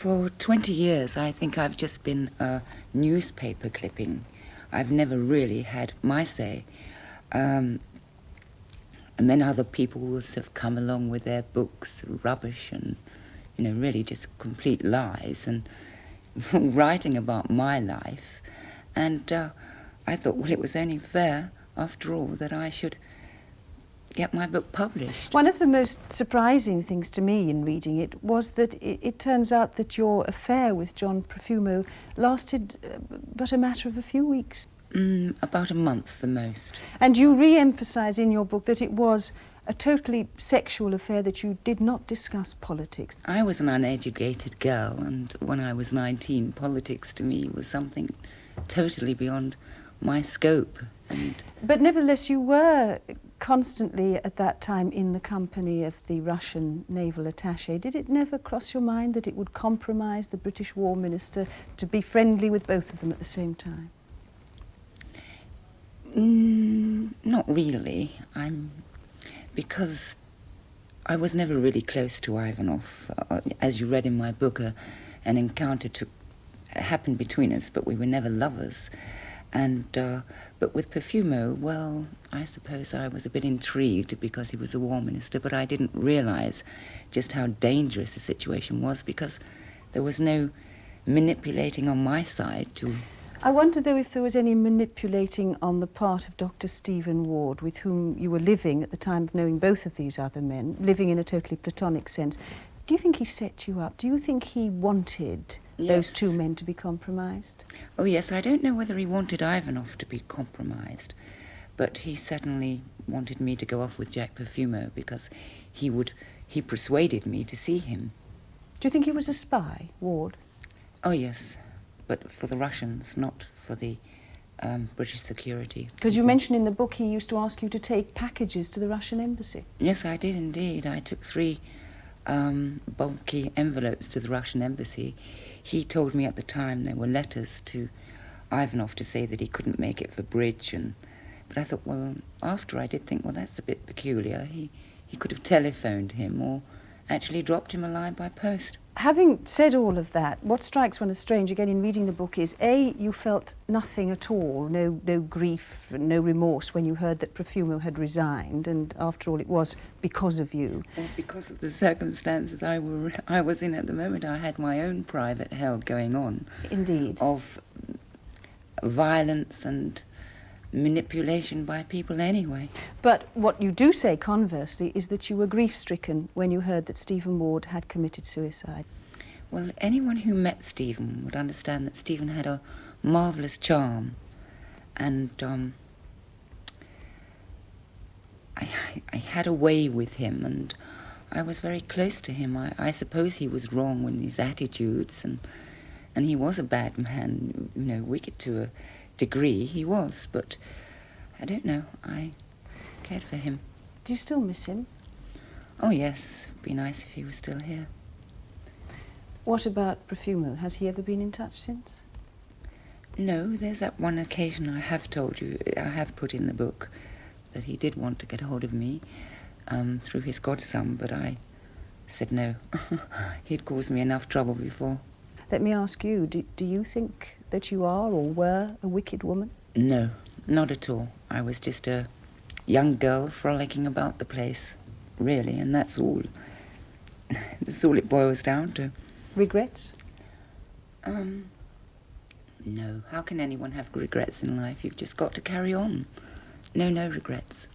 For 20 years, I think I've just been a newspaper clipping. I've never really had my say. And then other people have come along with their books, rubbish and, really just complete lies and writing about my life. And I thought, well, it was only fair, after all, that I should get my book published. One of the most surprising things to me in reading it was that it turns out that your affair with John Profumo lasted but a matter of a few weeks. About a month, the most. And you re-emphasise in your book that it was a totally sexual affair, that you did not discuss politics. I was an uneducated girl, and when I was 19, politics to me was something totally beyond my scope. But nevertheless, you were constantly at that time in the company of the Russian naval attaché. Did it never cross your mind that it would compromise the British War Minister to be friendly with both of them at the same time? Not really. Because I was never really close to Ivanov. As you read in my book, an encounter happened between us, but we were never lovers. But with Profumo, well, I suppose I was a bit intrigued because he was a war minister, but I didn't realise just how dangerous the situation was, because there was no manipulating on my side to... I wonder, though, if there was any manipulating on the part of Dr. Stephen Ward, with whom you were living at the time of knowing both of these other men, living in a totally platonic sense. Do you think he set you up? Do you think he wanted those two men to be compromised? Oh, yes. I don't know whether he wanted Ivanov to be compromised, but he certainly wanted me to go off with Jack Profumo because he persuaded me to see him. Do you think he was a spy, Ward? Oh, yes. But for the Russians, not for the British security. Because you mentioned in the book he used to ask you to take packages to the Russian embassy. Yes, I did indeed. I took 3 bulky envelopes to the Russian embassy. He told me at the time there were letters to Ivanov to say that he couldn't make it for bridge. But I thought, well, after I did think, well, that's a bit peculiar. He could have telephoned him or actually dropped him a line by post. Having said all of that, what strikes one as strange, again, in reading the book is, A, you felt nothing at all, no grief, no remorse when you heard that Profumo had resigned, and after all, it was because of you. Well, because of the circumstances I was in at the moment. I had my own private hell going on. Indeed. Of violence and manipulation by people anyway. But what you do say, conversely, is that you were grief-stricken when you heard that Stephen Ward had committed suicide. Well, anyone who met Stephen would understand that Stephen had a marvellous charm, and I had a way with him, and I was very close to him. I suppose he was wrong in his attitudes, and he was a bad man, wicked to a degree. He was, but I don't know, I cared for him. Do you still miss him? Oh yes, it'd be nice if he was still here. What about Profumo? Has he ever been in touch since? No, there's that one occasion I have told you, I have put in the book, that he did want to get hold of me through his godson, but I said no. He'd caused me enough trouble before. Let me ask you, do you think that you are or were a wicked woman? No, not at all. I was just a young girl frolicking about the place, really, and that's all. That's all it boils down to. Regrets? No. How can anyone have regrets in life? You've just got to carry on. No regrets.